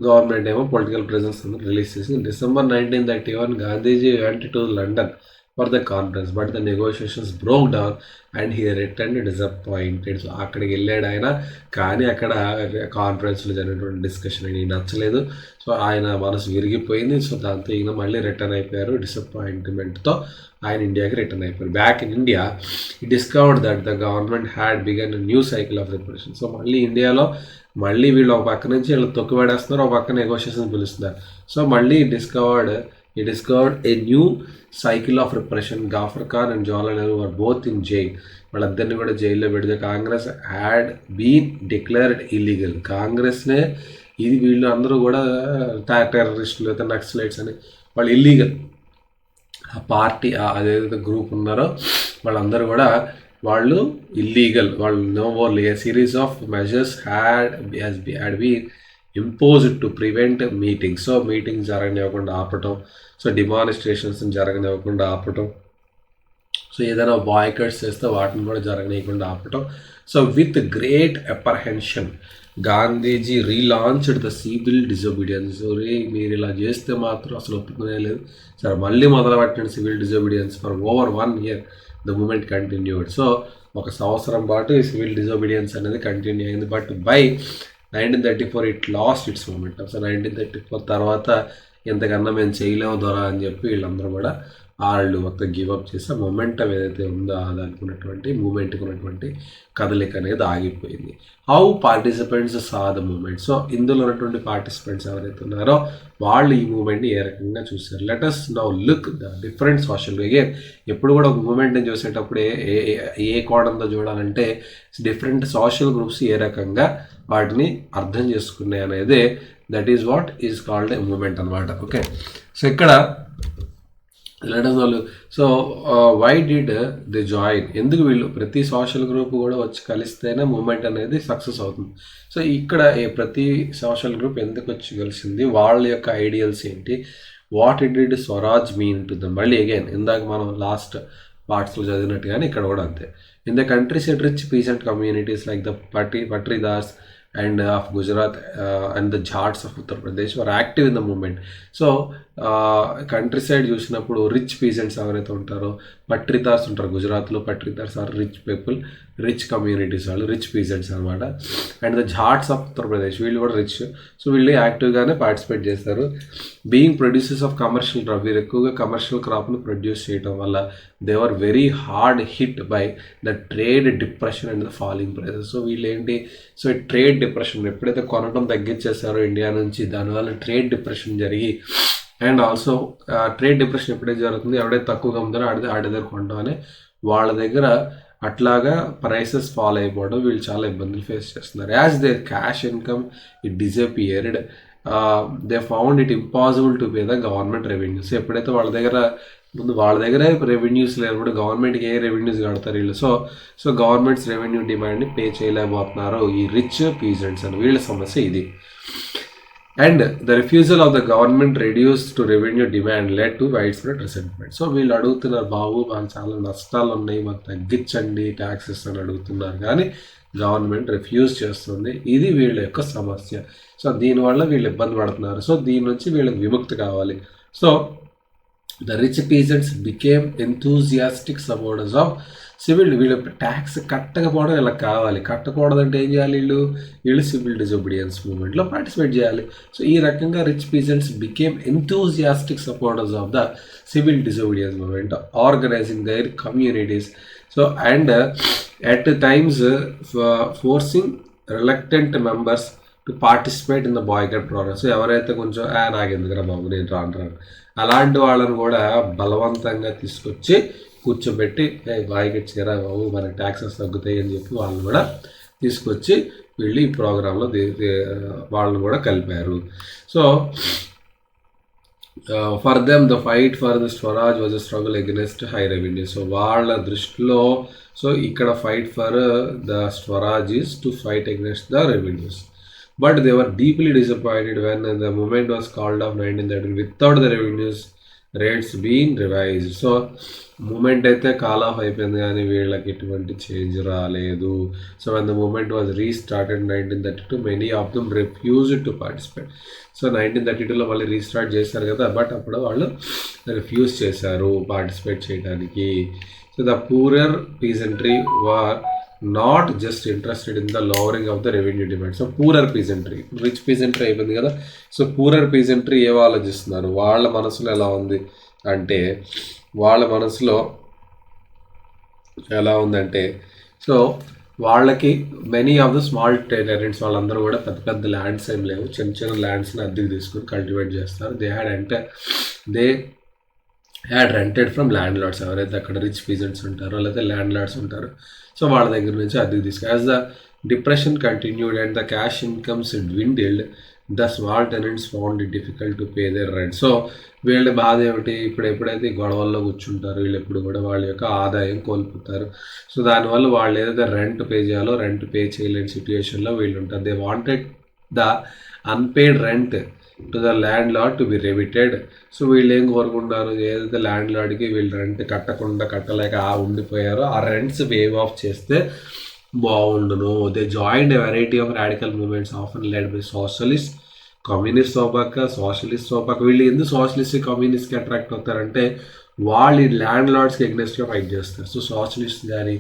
గవర్నమెంట్ ఏమో పొలిటికల్ ప్రిజనర్స్ రిలీజ్ చేసి December 1931 Gandhiji went to London for the conference, but the negotiations broke down and he return disappointed. So అక్కడికి వెళ్ళాడు ఆయన, కానీ అక్కడ కాన్ఫరెన్స్లో జరిగినటువంటి డిస్కషన్ ఆయనకి నచ్చలేదు, సో ఆయన మనసు విరిగిపోయింది. సో దాంతో ఈయన మళ్ళీ రిటర్న్ అయిపోయారు, డిసప్పాయింట్మెంట్తో ఆయన ఇండియాకి రిటర్న్ అయిపోయారు. Back in India he discovered that the government had begun new cycle of repression. So మళ్ళీ ఇండియాలో మళ్ళీ వీళ్ళు ఒక పక్క నుంచి వీళ్ళు తొక్కుపడేస్తున్నారు, ఒక పక్క నెగోషియేషన్ పిలుస్తున్నారు. సో మళ్ళీ discovered a new cycle of repression. Gaffar Khan and Jawaharlal Nehru were both in jail. వాళ్ళిద్దరిని కూడా జైల్లో పెడితే Congress had been declared illegal. కాంగ్రెస్నే ఇది వీళ్ళు అందరూ కూడా టెర్రరిస్టులు లేదా నక్సలైట్స్ అని వాళ్ళు ఇల్లీగల్. ఆ పార్టీ అదేదైతే గ్రూప్ ఉన్నారో వాళ్ళందరూ కూడా వాళ్ళు ఇల్లీగల్, వాళ్ళు no only a series of measures had been imposed to prevent meetings. So meetings జరగనివ్వకుండా ఆపటం, సో డిమాన్స్ట్రేషన్స్ జరగనివ్వకుండా ఆపటం, సో ఏదైనా బాయ్కట్స్ చేస్తే వాటిని కూడా జరగనీయకుండా ఆపటం. So with great apprehension Gandhiji relaunched the civil disobedience. మీరు ఇలా చేస్తే మాత్రం అసలు ఒప్పుకునే లేదు, సరే మళ్ళీ మొదలుపెట్టండి civil disobedience. For over 1 year the moment continued. So 1 సంవత్సరం పాటు ఈ సివిల్ డిజోబీడియన్స్ అనేది కంటిన్యూ అయింది. But by 1934 it lost its momentum. So 1934 తర్వాత ఎంతకన్నా మేము చేయలేము దొరా అని చెప్పి వీళ్ళందరూ కూడా వాళ్ళు మొత్తం గివప్ చేసి మొమెంటం ఏదైతే ఉందో దానికి ఉన్నటువంటి మూమెంట్కి ఉన్నటువంటి కదలిక అనేది ఆగిపోయింది. How participants saw the movement. So ఇందులో ఉన్నటువంటి పార్టిసిపెంట్స్ ఎవరైతే ఉన్నారో వాళ్ళు ఈ మూమెంట్ని ఏ రకంగా చూస్తారు. Let us now look the different social. Again ఎప్పుడు కూడా ఒక మూమెంట్ని చూసేటప్పుడు ఏ కోణంలో చూడాలంటే డిఫరెంట్ సోషల్ గ్రూప్స్ ఏ రకంగా వాటిని అర్థం చేసుకున్నాయి అనేది that is what is called a movement అనమాట. ఓకే, సో ఇక్కడ letters. So why did they join, ఎందుకు వీళ్ళు ప్రతి సోషల్ గ్రూప్ కూడా వచ్చి కలిస్తేనే మూమెంట్ అనేది సక్సెస్ అవుతుంది. సో ఇక్కడ ప్రతి సోషల్ గ్రూప్ ఎందుకు వచ్చి కలిసింది, వాళ్ళ యొక్క ఐడియల్స్ ఏంటి, what it did Swaraj mean to them. మళ్ళీ అగైన్ ఇందాక మనం లాస్ట్ పార్ట్స్లో చదివినట్టుగానే ఇక్కడ కూడా అంతే. In the countries at rich peasant communities like the Patidars and of Gujarat and the Jats of Uttar Pradesh were active in the movement. So countryside చూసినప్పుడు rich peasants ఎవరైతే ఉంటారో, పట్రీదార్స్ ఉంటారు గుజరాత్లో. Patidars are rich people, rich communities వాళ్ళు, rich peasants అనమాట. And the Jats of Uttar Pradesh వీళ్ళు కూడా rich, so వీళ్ళు యాక్టివ్గానే పార్టిసిపేట్ చేస్తారు. Being producers of commercial crop, వీరు ఎక్కువగా కమర్షియల్ క్రాప్ను ప్రొడ్యూస్ చేయడం వల్ల they are very hard hit by the trade depression and the falling prices. So వీళ్ళు ఏంటి, సో ట్రేడ్ డిప్రెషన్ ఎప్పుడైతే కొనడం తగ్గించేసారో ఇండియా నుంచి, దానివల్ల ట్రేడ్ డిప్రెషన్ జరిగి, అండ్ ఆల్సో ట్రేడ్ డిప్రెషన్ ఎప్పుడైతే జరుగుతుంది, ఎవడైతే తక్కువగా ఉందో ఆడి దగ్గర కొంటాం అని వాళ్ళ దగ్గర అట్లాగా ప్రైసెస్ ఫాల్ అయిపోవడం, వీళ్ళు చాలా ఇబ్బందులు ఫేస్ చేస్తున్నారు. As their cash income it disappeared, they found it impossible to pay the government revenues. ఎప్పుడైతే వాళ్ళ దగ్గరే రెవెన్యూస్ లేనప్పుడు గవర్నమెంట్కి ఏ రెవెన్యూస్ కడతారు వీళ్ళు. సో గవర్నమెంట్స్ రెవెన్యూ డిమాండ్ని పే చేయలేకపోతున్నారు ఈ రిచ్ పీజెంట్స్ అని, వీళ్ళ సమస్య ఇది. And the refusal of the government reduce to revenue demand led to wide spread resentment. So వీళ్ళు అడుగుతున్నారు, బాబు మాకు చాలా నష్టాలు ఉన్నాయి, మాకు తగ్గించండి ట్యాక్సెస్ అని అడుగుతున్నారు, కానీ గవర్నమెంట్ రిఫ్యూజ్ చేస్తుంది. ఇది వీళ్ళ యొక్క సమస్య. సో దీనివల్ల వీళ్ళు ఇబ్బంది పడుతున్నారు. సో దీని నుంచి వీళ్ళకి విముక్తి కావాలి. So the rich peasants became enthusiastic supporters of civil. వీళ్ళు ట్యాక్స్ కట్టకపోవడం ఇలా కావాలి. కట్టకూడదంటే ఏం చేయాలి? వీళ్ళు సివిల్ డిజోబీడియన్స్ మూవ్మెంట్లో పార్టిసిపేట్ చేయాలి. సో ఈ రకంగా rich peasants became enthusiastic supporters of the civil disobedience movement, organising their communities. So and at times forcing reluctant members to participate in the boycott programme. So ఎవరైతే కొంచెం నాకెందుకురా బాబు నేను రాను అలాంటి వాళ్ళని కూడా బలవంతంగా తీసుకొచ్చి కూర్చోబెట్టి బాయ్కట్ చేయరా బాబు మనకి ట్యాక్సెస్ తగ్గుతాయి అని చెప్పి వాళ్ళని కూడా తీసుకొచ్చి వీళ్ళు ఈ ప్రోగ్రాంలో వాళ్ళని కూడా కలిపారు. So for them the fight for the Swaraj was a struggle against high revenue. So వాళ్ళ దృష్టిలో సో ఇక్కడ fight for the Swaraj is to fight against the revenues. But they were deeply disappointed when the movement was called off 1913 without the revenues rates being revised. So movement అయితే call of అయిపోయింది కానీ వీళ్ళకి ఎటువంటి change రాలేదు. So when the movement was restarted in 1932 many of them refused to participate. So 1932లో మళ్ళీ restart చేశారు కదా, బట్ అప్పుడు వాళ్ళు రిఫ్యూజ్ చేశారు పార్టిసిపేట్ చేయడానికి. So the poorer peasantry were not just interested in the lowering of the revenue demand. So poorer peasantry, rich peasantry అయిపోయింది కదా. సో పూరర్ పీజెంట్రీ ఏం ఆలోచిస్తున్నారు, వాళ్ళ మనసులో ఎలా ఉంది అంటే, వాళ్ళ మనసులో ఎలా ఉందంటే, సో వాళ్ళకి మెనీ ఆఫ్ ద స్మాల్ టెరెంట్స్ వాళ్ళందరూ కూడా పెద్ద పెద్ద ల్యాండ్స్ ఏం లేవు, చిన్న చిన్న ల్యాండ్స్ని అద్దెకి తీసుకుని కల్టివేట్ చేస్తారు. They had rented from landlords. ఎవరైతే అక్కడ రిచ్ పీజెంట్స్ ఉంటారో లేదా ల్యాండ్ లార్డ్స్ ఉంటారో సో వాళ్ళ దగ్గర నుంచి అద్దెకి తీసుకు. As the depression continued and the cash incomes dwindled, the small tenants found it difficult to pay their rent. So వీళ్ళ బాధ ఏమిటి, ఇప్పుడు ఎప్పుడైతే గొడవల్లో కూర్చుంటారు వీళ్ళు ఎప్పుడు కూడా వాళ్ళ యొక్క ఆదాయం కోల్పోతారు. సో దానివల్ల వాళ్ళు ఏదైతే రెంట్ పే చేయాలో రెంట్ పే చేయలేని సిచ్యుయేషన్లో వీళ్ళు ఉంటారు. They wanted the unpaired rent to the land lord to be remitted. So వీళ్ళు ఏం కోరుకుంటారు, ఏదైతే ల్యాండ్ లార్డ్కి వీళ్ళు రెంట్ కట్టలేక ఉండిపోయారో ఆ రెంట్స్ వేవ్ ఆఫ్ చేస్తే బాగుండును. They joined a variety of radical movements often led by socialist, communist సోపాక. వీళ్ళు ఎందుకు సోషలిస్ట్ కమ్యూనిస్ట్కి అట్రాక్ట్ అవుతారంటే వాళ్ళు ఈ ల్యాండ్ లార్డ్స్కి ఎగ్నెస్ట్గా ఫైట్ చేస్తారు. సో సోషలిస్ట్ కానీ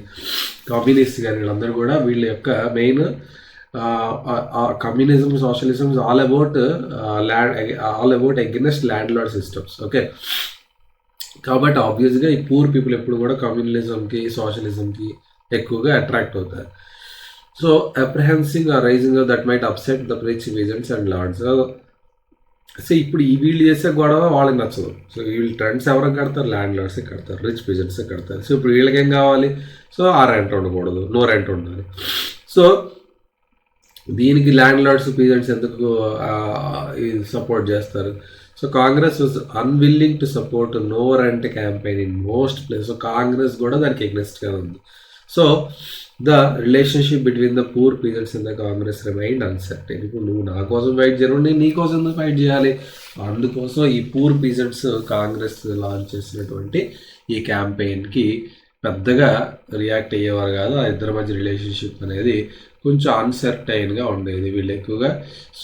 కమ్యూనిస్ట్ కానీ వీళ్ళందరూ కూడా వీళ్ళ యొక్క main communism socialism all about against landlord systems. Okay, కాబట్టి ఆబ్వియస్గా ఈ పూర్ పీపుల్ ఎప్పుడు కూడా కమ్యూనలిజంకి సోషలిజంకి ఎక్కువగా అట్రాక్ట్ అవుతారు. So apprehending rising that might upset the rich peasants and lords. So ఇప్పుడు ఈ వీళ్ళు చేసే గొడవ వాళ్ళకి నచ్చదు. సో వీళ్ళు ట్రెండ్స్ ఎవరికి కడతారు, ల్యాండ్ లార్డ్స్కి కడతారు, రిచ్ పీజెంట్స్కి కడతారు. సో ఇప్పుడు వీళ్ళకి ఏం కావాలి, సో ఆ రెంట్ ఉండకూడదు, నో రెంట్ ఉండాలి. సో దీనికి ల్యాండ్ లార్డ్స్ పీజెంట్స్ ఎందుకు సపోర్ట్ చేస్తారు. So Congress was unwilling to support no rent campaign in most place. So Congress కూడా దానికి ఎగ్నెస్ట్గా ఉంది. So the relationship between the poor peasants in the Congress remained uncertain. ఇప్పుడు నువ్వు నా కోసం ఫైట్ చేయను, నేను నీ కోసం ఎందుకు ఫైట్ చేయాలి. అందుకోసం ఈ పూర్ పీజెంట్స్ కాంగ్రెస్ లాంచ్ చేసినటువంటి ఈ క్యాంపెయిన్కి పెద్దగా రియాక్ట్ అయ్యేవారు కాదు. ఆ ఇద్దరి మధ్య రిలేషన్షిప్ అనేది కొంచెం అన్సర్టైన్గా ఉండేది. వీళ్ళు ఎక్కువగా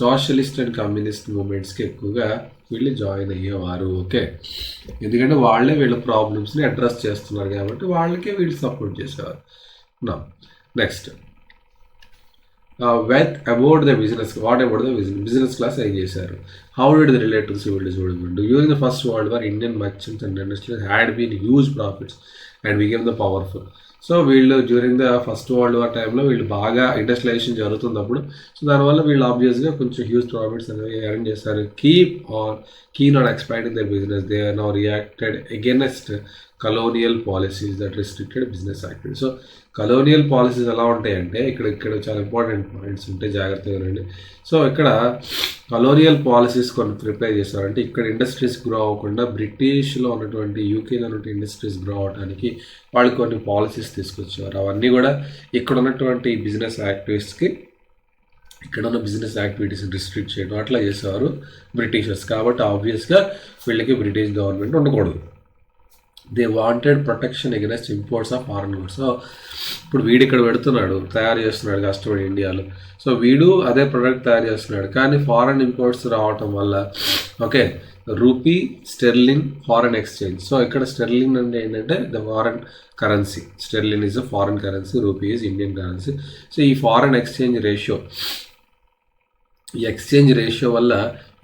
సోషలిస్ట్ అండ్ కమ్యూనిస్ట్ మూమెంట్స్కి ఎక్కువగా వీళ్ళు జాయిన్ అయ్యేవారు. ఓకే, ఎందుకంటే వాళ్ళే వీళ్ళ ప్రాబ్లమ్స్ని అడ్రస్ చేస్తున్నారు కాబట్టి వాళ్ళకే వీళ్ళు సపోర్ట్ చేసేవారు. Next about the business, what about the business class ఏం చేశారు. How did the relate to civil disobedience. During the first world war Indian merchants and industries had been huge profits and became the powerful. So వీళ్ళు during the first world war టైంలో వీళ్ళు బాగా industrialisation జరుగుతున్నప్పుడు so దానివల్ల వీళ్ళు ఆబ్వియస్గా కొంచెం huge profits అనేవి ఎర్న్ చేస్తారు. Keen on expanding the business. They are now reacted against colonial policies that restricted business activity. So colonial policies ఎలా ఉంటాయంటే ఇక్కడ చాలా ఇంపార్టెంట్ పాయింట్స్ ఉంటాయి, జాగ్రత్తగా వినండి. సో ఇక్కడ కలోనియల్ పాలసీస్ కొన్ని ప్రిపేర్ చేస్తారంటే ఇక్కడ ఇండస్ట్రీస్ గ్రో అవ్వకుండా బ్రిటిష్లో ఉన్నటువంటి యూకేలో ఉన్నటువంటి ఇండస్ట్రీస్ గ్రో అవడానికి వాళ్ళు కొన్ని పాలసీస్ తీసుకొచ్చేవారు. అవన్నీ కూడా ఇక్కడ ఉన్నటువంటి బిజినెస్ యాక్టివిస్ట్కి ఇక్కడ ఉన్న బిజినెస్ యాక్టివిటీస్ని రిస్ట్రిక్ట్ చేయడం అట్లా చేసేవారు బ్రిటిషర్స్. కాబట్టి ఆబ్వియస్గా వీళ్ళకి బ్రిటిష్ గవర్నమెంట్ ఉండకూడదు. They wanted protection against imports of foreign goods. So ఇప్పుడు వీడు ఇక్కడ పెడుతున్నాడు, తయారు చేస్తున్నాడు కష్టపడి ఇండియాలో. సో వీడు అదే ప్రొడక్ట్ తయారు చేస్తున్నాడు, కానీ ఫారెన్ ఇంపోర్ట్స్ రావటం వల్ల okay rupee sterling foreign exchange. So ఇక్కడ స్టెర్లింగ్ అంటే ఏంటంటే the foreign currency. Sterling is a foreign currency, rupee is Indian currency. So ఈ ఫారెన్ ఎక్స్చేంజ్ రేషియో, ఈ ఎక్స్చేంజ్ రేషియో వల్ల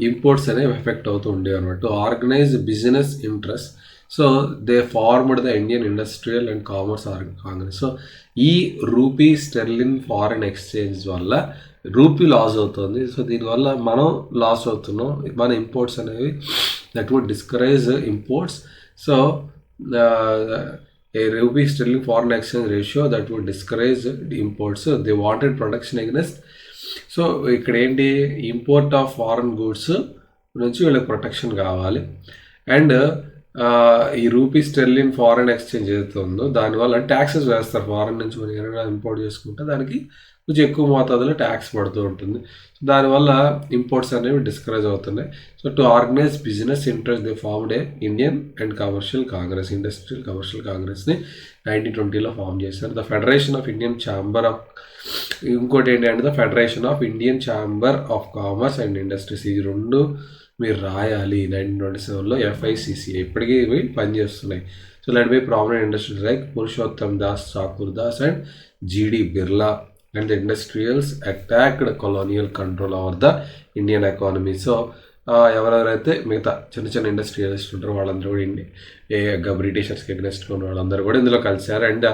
ఇంపోర్ట్స్ అనేవి ఎఫెక్ట్ అవుతూ ఉండేవి అనమాట. To organise business interest, so they formed the Indian industrial and commerce Congress. So ఈ rupee స్టెర్లిన్ foreign exchange వల్ల rupee loss అవుతుంది. సో దీనివల్ల మనం లాస్ అవుతున్నాం. మన ఇంపోర్ట్స్ అనేవి that would discourage imports. So a rupee sterling foreign exchange ratio that would discourage imports. They wanted protection against. So ఇక్కడ ఏంటి, ఇంపోర్ట్ ఆఫ్ ఫారెన్ గూడ్స్ నుంచి వీళ్ళకి ప్రొటెక్షన్ కావాలి. అండ్ ఈ రూపీ స్టెర్లిన్ ఫారెన్ ఎక్స్చేంజ్ ఏదైతే ఉందో దానివల్ల ట్యాక్సెస్ వేస్తారు. ఫారెన్ నుంచి మనం ఏమైనా ఇంపోర్ట్ చేసుకుంటే దానికి కొంచెం ఎక్కువ మోతాదులో ట్యాక్స్ పడుతూ ఉంటుంది. దానివల్ల ఇంపోర్ట్స్ అనేవి డిస్కరేజ్ అవుతున్నాయి. So to organise business interest they formed A Indian and commercial Congress, industrial commercial కాంగ్రెస్ని 1920లో ఫామ్ చేశారు. The federation of Indian chamber of, ఇంకోటి ఏంటంటే the federation of Indian chamber of commerce and industries. ఈ రెండు మీరు రాయాలి. 1927లో FICC ఇప్పటికీ ఇవి పనిచేస్తున్నాయి. So let by prominent industries like Purushottam Das, Thakur Das and GD Birla and the industrials attacked colonial control over the Indian economy. So ఎవరెవరైతే మిగతా చిన్న చిన్న ఇండస్ట్రియలిస్ట్ ఉంటారో వాళ్ళందరూ కూడా బ్రిటిషర్స్కి ఎగ్నెస్ట్గా ఉన్న వాళ్ళందరూ కూడా ఇందులో కలిశారు. And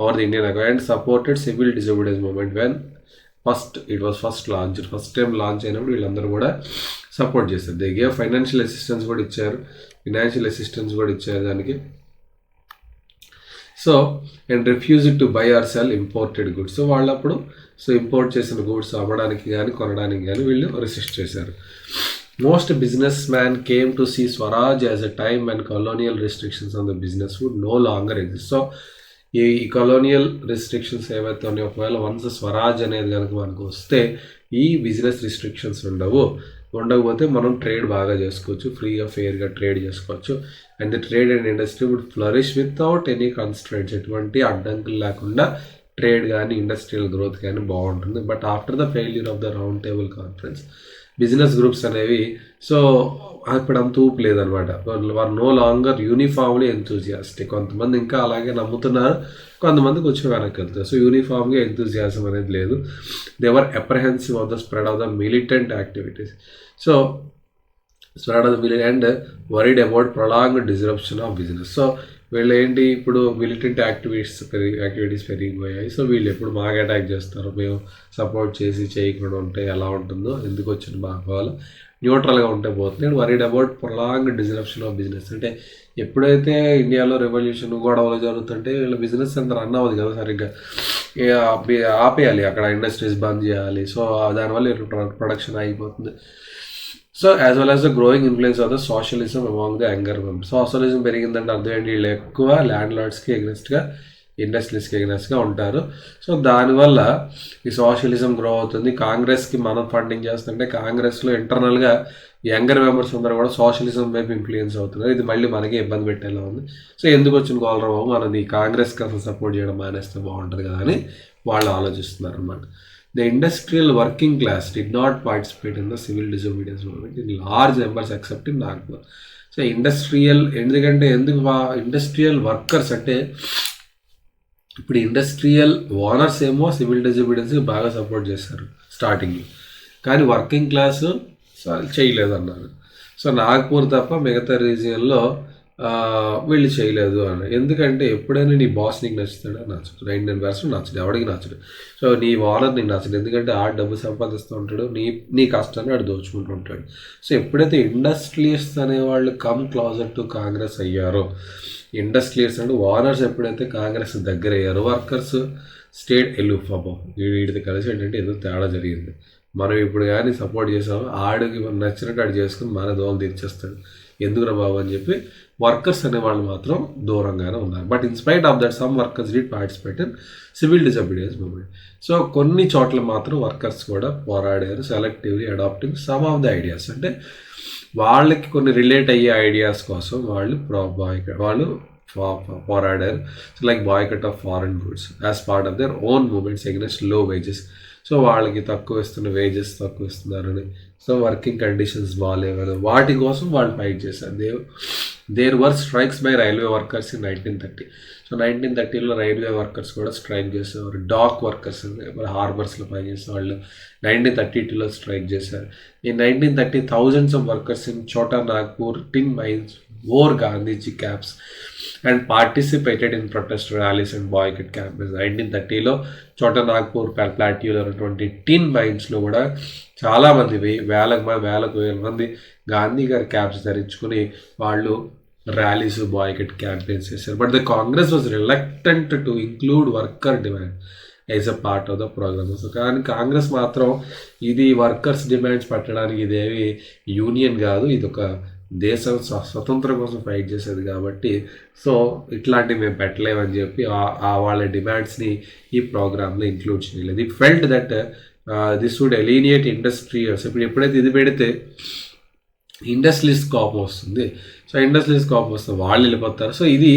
over the Indian economy and supported civil disobedience movement when first time launch అయినప్పుడు వీళ్ళందరూ కూడా సపోర్ట్ చేస్తారు. దే గేవ్ ఫైనాన్షియల్ అసిస్టెన్స్ కూడా ఇచ్చారు దానికి. So and refuse to buy or sell imported goods. So వాళ్ళప్పుడు ఇంపోర్ట్ చేసిన గూడ్స్ అమ్మడానికి కానీ కొనడానికి కానీ వీళ్ళు రెసిస్ట్ చేశారు. Most business man came to see swaraj as a time and colonial restrictions on the business would no longer exist. So ఈ colonial restrictions ఏవైతే ఉన్నాయో ఒకవేళ వన్స్ స్వరాజ్ అనేది కనుక మనకు వస్తే ఈ బిజినెస్ రిస్ట్రిక్షన్స్ ఉండకపోతే మనం ట్రేడ్ బాగా చేసుకోవచ్చు, ఫ్రీగా ఫెయిర్గా ట్రేడ్ చేసుకోవచ్చు. And the trade and industry would flourish without any constraints. ఎటువంటి అడ్డంకులు లేకుండా ట్రేడ్ కానీ ఇండస్ట్రియల్ గ్రోత్ కానీ బాగుంటుంది. But after the failure of the round table conference business groups అనేవి సో ఇప్పుడు అంత ఊపు లేదనమాట. వారు నో లాంగర్ యూనిఫామ్లీ ఎంతూజియాస్టిక్. కొంతమంది ఇంకా అలాగే నమ్ముతున్నారు, కొంతమంది కొంచెం వెనక్కి వెళ్తారు. సో యూనిఫామ్గా ఎంతూజియాసం అనేది లేదు. They were apprehensive of the spread of the militant activities. So spread of the militant and worried about prolonged disruption of business. So వీళ్ళు ఏంటి, ఇప్పుడు మిలిటెంట్ యాక్టివిటీస్ పెరిగిపోయాయి. సో వీళ్ళు ఎప్పుడు మాకు అటాక్ చేస్తారు, మేము సపోర్ట్ చేయకుండా ఉంటే ఎలా ఉంటుందో, ఎందుకు వచ్చిన భావాలు న్యూట్రల్గా ఉంటే పోతుంది. And worried about prolonged disruption of business. అంటే ఎప్పుడైతే ఇండియాలో రెవల్యూషన్ గొడవలు జరుగుతుంటే వీళ్ళ బిజినెస్ అంత రన్ అవ్వదు కదా సరిగ్గా, ఆపేయాలి, అక్కడ ఇండస్ట్రీస్ బంద్ చేయాలి. సో దానివల్ల ప్రొడక్షన్ ఆగిపోతుంది. So as well as the growing influence of the socialism among the younger men. Socialism పెరిగిందంటే అర్థం ఏంటి, వీళ్ళు ఎక్కువ ల్యాండ్ లార్డ్స్కి ఎగ్నెస్ట్గా, ఇండస్ట్రీస్కి ఎగ్నెస్ట్గా ఉంటారు. సో దానివల్ల ఈ సోషలిజం గ్రో అవుతుంది. కాంగ్రెస్కి మనం ఫండింగ్ చేస్తుంటే కాంగ్రెస్లో ఇంటర్నల్గా యంగర్ మెంబర్స్ అందరూ కూడా సోషలిజం వైపు ఇన్ఫ్లుయెన్స్ అవుతున్నారు. ఇది మళ్ళీ మనకి ఇబ్బంది పెట్టేలా ఉంది. సో ఎందుకు వచ్చిన గోలరావు మనది కాంగ్రెస్కి అసలు సపోర్ట్ చేయడం మానేస్తే బాగుంటుంది కదా అని వాళ్ళు ఆలోచిస్తున్నారు అనమాట. The industrial working class did not participate in the civil disobedience movement in large numbers except in Nagpur. So ఎందుకంటే ఇండస్ట్రియల్ వర్కర్స్ అంటే ఇప్పుడు ఇండస్ట్రియల్ ఓనర్స్ ఏమో సివిల్ డిజోబీడియన్స్కి బాగా సపోర్ట్ చేస్తారు స్టార్టింగ్లో, కానీ వర్కింగ్ క్లాస్ చేయలేదన్నారు. సో నాగ్పూర్ తప్ప మిగతా రీజియన్లో వీళ్ళు చేయలేదు అని. ఎందుకంటే ఎప్పుడైనా నీ బాస్ నీకు నచ్చుతాడా, నచ్చడు. 99% నచ్చడు, ఎవడికి నచ్చడు. సో నీ ఓనర్ నీకు నచ్చడు, ఎందుకంటే ఆ డబ్బు సంపాదిస్తూ ఉంటాడు, నీ కష్టాన్ని వాడు దోచుకుంటూ ఉంటాడు. సో ఎప్పుడైతే ఇండస్ట్రియలిస్ట్ అనేవాళ్ళు కమ్ క్లోజర్ టు కాంగ్రెస్ అయ్యారో, ఇండస్ట్రియలిస్ట్ అంటే ఓనర్స్ ఎప్పుడైతే కాంగ్రెస్ దగ్గర అయ్యారో, వర్కర్స్ స్టేట్ ఎలూఫ్ అబ్బో వీడితో కలిసి ఏంటంటే ఏదో తేడా జరిగింది. మనం ఇప్పుడు కానీ సపోర్ట్ చేసాము, ఆడికి నచ్చినట్టు ఆడు చేసుకుని మన దోలు తీర్చేస్తాడు. ఎందుకురా బాబు అని చెప్పి వర్కర్స్ అనే వాళ్ళు మాత్రం దూరంగానే ఉన్నారు. But in spite of that some workers did participate in civil disobedience movement. So కొన్ని చోట్ల మాత్రం వర్కర్స్ కూడా పోరాడారు selectively adapting some of the ideas. అంటే వాళ్ళకి కొన్ని రిలేట్ అయ్యే ఐడియాస్ కోసం వాళ్ళు పోరాడారు. So like boycott of foreign goods as part of their own movements against low wages. So వాళ్ళకి తక్కువ ఇస్తున్న వేజెస్ తక్కువ ఇస్తున్నారని, సో వర్కింగ్ కండిషన్స్ బాగాలేవని వాటి కోసం వాళ్ళు ఫైట్ చేశారు. There were strikes by railway workers in 1930. So 1930లో రైల్వే వర్కర్స్ కూడా స్ట్రైక్ చేసేవారు. డాక్ వర్కర్స్ హార్బర్స్లో పనిచేసే వాళ్ళు 1932లో స్ట్రైక్ చేశారు. ఈ 1930 thousands of workers in Chota Nagpur tin mines wore Gandhiji caps and participated in protest rallies and boycott campaigns. 1930లో చోటా నాగ్పూర్ ప్లాట్యూలో ఉన్నటువంటి టిన్ మైన్స్లో కూడా చాలామంది వేలకు వేల మంది గాంధీ గారి క్యాప్స్ ధరించుకుని వాళ్ళు ర్యాలీస్ బాయ్కట్ క్యాంపెయిన్స్ చేశారు. But the Congress was reluctant to include worker demand as a part of the programme. So కానీ కాంగ్రెస్ మాత్రం ఇది వర్కర్స్ డిమాండ్స్ పెట్టడానికి ఇదేవి యూనియన్ కాదు, ఇది ఒక దేశం స్వతంత్రం కోసం ఫైట్ చేసేది కాబట్టి సో ఇట్లాంటివి మేము పెట్టలేమని చెప్పి వాళ్ళ డిమాండ్స్ని ఈ ప్రోగ్రాంలో ఇంక్లూడ్ చేయలేదు. It felt that this would alienate industrials. ఇప్పుడు ఎప్పుడైతే ఇది పెడితే ఇండస్ట్రియలిస్ట్ కోపం వస్తుంది. సో ఇండస్ట్రియలిస్ట్ కోపం వస్తే వాళ్ళు వెళ్ళిపోతారు. సో ఇది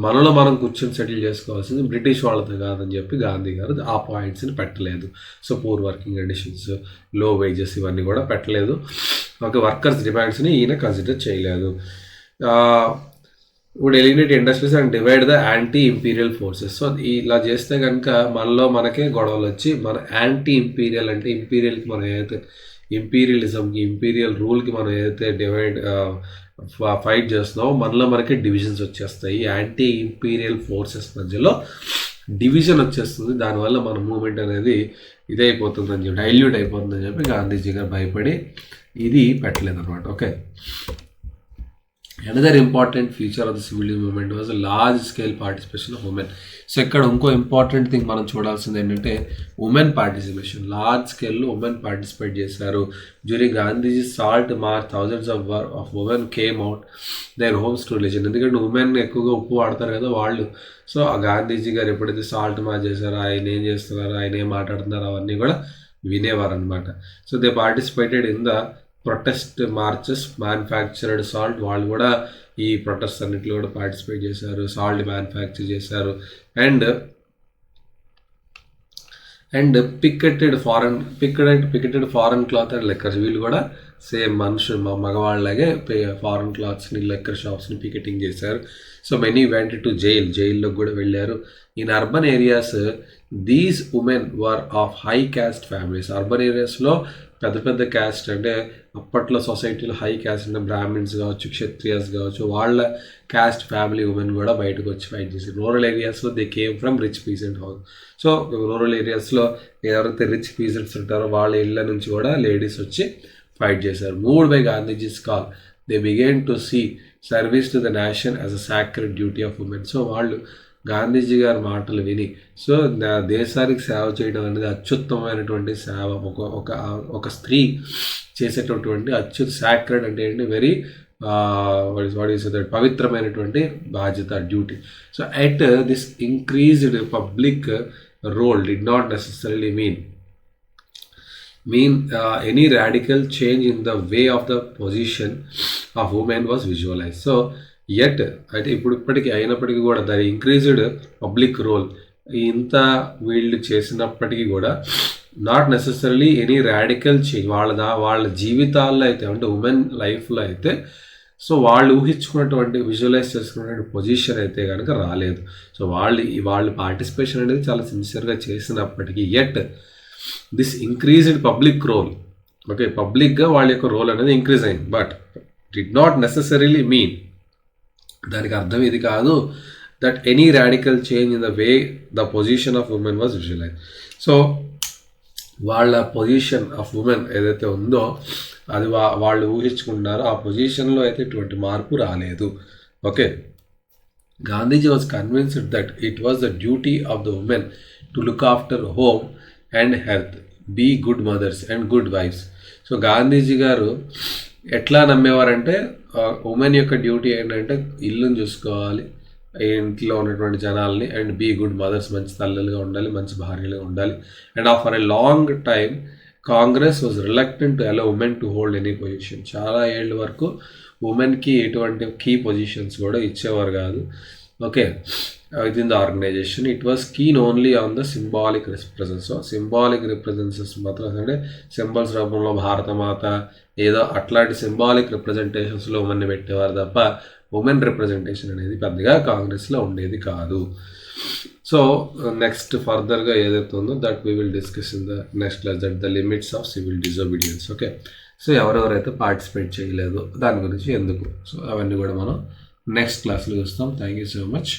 మనలో మనం కూర్చొని సెటిల్ చేసుకోవాల్సింది బ్రిటిష్ వాళ్ళతో కాదని చెప్పి గాంధీ గారు ఆ పాయింట్స్ని పెట్టలేదు. So poor working conditions, low wages ఇవన్నీ కూడా పెట్టలేదు. ఒక వర్కర్స్ డిమాండ్స్ని ఈయన కన్సిడర్ చేయలేదు. Would eliminate industries and divide the anti imperial forces. So ఇలా చేస్తే కనుక మనలో మనకే గొడవలు వచ్చి మన యాంటీ ఇంపీరియల్ అంటే ఇంపీరియల్కి మనం ఏదైతే ఇంపీరియలిజంకి ఇంపీరియల్ రూల్కి మనం ఏదైతే ఫైట్ చేస్తున్నామో మనలో మనకి డివిజన్స్ వచ్చేస్తాయి. యాంటీ ఇంపీరియల్ ఫోర్సెస్ మధ్యలో డివిజన్ వచ్చేస్తుంది. దానివల్ల మన మూమెంట్ అనేది ఇదైపోతుందని చెప్పి డైల్యూట్ అయిపోతుందని చెప్పి గాంధీజీ గారు భయపడి ఇది పెట్టలేదు అనమాట. Okay, another important feature of the civil movement was large scale participation of women. So ఇక్కడ ఇంకో ఇంపార్టెంట్ థింగ్ మనం చూడాల్సింది ఏంటంటే ఉమెన్ పార్టిసిపేషన్. లార్జ్ స్కేల్లో ఉమెన్ పార్టిసిపేట్ చేశారు. During Gandhiji salt March thousands of women came out there homes to religion. ఎందుకంటే women ఎక్కువగా ఉప్పు వాడతారు కదా వాళ్ళు. సో ఆ గాంధీజీ గారు ఎప్పుడైతే సాల్ట్ మార్చ్ చేశారో ఆయన ఏం చేస్తున్నారు, ఆయన ఏం మాట్లాడుతున్నారు అవన్నీ కూడా వినేవారు అనమాట. So they participated in the protest marches manufactured salt. వాళ్ళు కూడా ఈ ప్రొటెస్ట్ అన్నింటిలో కూడా పార్టిసిపేట్ చేశారు, సాల్ట్ మ్యానుఫ్యాక్చర్ చేశారు. And picketed foreign cloth and liquors. వీళ్ళు కూడా సేమ్ మగవాళ్ళలాగే ఫారెన్ క్లాత్స్ని లెక్కర్ షాప్స్ని పికెటింగ్ చేశారు. సో మెనీ వెంట్ టు జైల్లో కూడా వెళ్ళారు. In urban areas these women were of high caste families. Urban ఏరియాస్లో పెద్ద పెద్ద క్యాస్ట్ అంటే అప్పట్లో సొసైటీలో హై క్యాస్ట్ అంటే బ్రాహ్మిన్స్ కావచ్చు, క్షత్రియాస్ కావచ్చు, వాళ్ళ క్యాస్ట్ ఫ్యామిలీ ఉమెన్ కూడా బయటకు వచ్చి ఫైట్ చేశారు. రూరల్ ఏరియాస్లో they came from rich peasant house. So rural ఏరియాస్లో ఎవరైతే రిచ్ పీసెంట్స్ ఉంటారో వాళ్ళ ఇళ్ళ నుంచి కూడా లేడీస్ వచ్చి ఫైట్ చేశారు. Moved by Gandhiji's call they began to see service to the nation as a sacred duty of women. So వాళ్ళు గాంధీజీ గారి మాటలు విని సో దేశానికి సేవ చేయడం అనేది అత్యుత్తమైనటువంటి సేవ. ఒక స్త్రీ చేసేటటువంటి సాక్రెడ్ అంటే ఏంటి, వెరీ వాట్ ఈస్ దట్ పవిత్రమైనటువంటి బాధ్యత, duty. So at this increased public role did not necessarily mean any radical change in the way of the position of women was visualized. So yet అయితే ఇప్పటికీ అయినప్పటికీ కూడా దాని increased public role ఇంత వీళ్ళు చేసినప్పటికీ కూడా not necessarily any radical change వాళ్ళ జీవితాల్లో అయితే అంటే ఉమెన్ లైఫ్లో అయితే సో వాళ్ళు ఊహించుకున్నటువంటి విజువలైజ్ చేసుకున్నటువంటి పొజిషన్ అయితే కనుక రాలేదు. సో వాళ్ళు పార్టిసిపేషన్ అనేది చాలా సిన్సియర్గా చేసినప్పటికీ at this increased public role, okay, పబ్లిక్గా వాళ్ళ యొక్క రోల్ అనేది ఇంక్రీజ్ అయింది. But did not necessarily mean, దానికి అర్థం ఇది కాదు, that any radical change in the way the position of women was visualize. So వాళ్ళ పొజిషన్ ఆఫ్ ఉమెన్ ఏదైతే ఉందో అది వాళ్ళు ఊహించుకుంటున్నారో ఆ పొజిషన్లో అయితే ఇటువంటి మార్పు రాలేదు. Okay, Gandhiji was convinced that it was the duty of the women to look after home and health, be good mothers and good wives. So Gandhiji గారు ఎట్లా నమ్మేవారంటే ఉమెన్ యొక్క డ్యూటీ ఏంటంటే ఇల్లుని చూసుకోవాలి, ఇంట్లో ఉన్నటువంటి జనాల్ని, అండ్ బీ గుడ్ మదర్స్, మంచి తల్లులుగా ఉండాలి, మంచి భార్యలుగా ఉండాలి. And for a long time Congress was reluctant to allow women to hold any position. చాలా ఏళ్ళ వరకు ఉమెన్కి ఎటువంటి కీ పొజిషన్స్ కూడా ఇచ్చేవారు కాదు. Okay, with in the organization it was keen only on the symbolic presence. Symbolic presences మాత్రం అంటే సింబల్స్ రూపంలో భారతమాత ఏదో అట్లాంటి సింబాలిక్ రిప్రజెంటేషన్స్లో ఉమెన్ని పెట్టేవారు తప్ప ఉమెన్ రిప్రజెంటేషన్ అనేది పెద్దగా కాంగ్రెస్లో ఉండేది కాదు. సో నెక్స్ట్ ఫర్దర్గా ఏదైతే ఉందో that we will discuss in the next class, that the limits of civil disobedience. Okay, so ఎవరెవరైతే పార్టిసిపేట్ చేయలేదో దాని గురించి ఎందుకు, సో అవన్నీ కూడా మనం నెక్స్ట్ క్లాస్లో చూస్తాం. Thank you so much.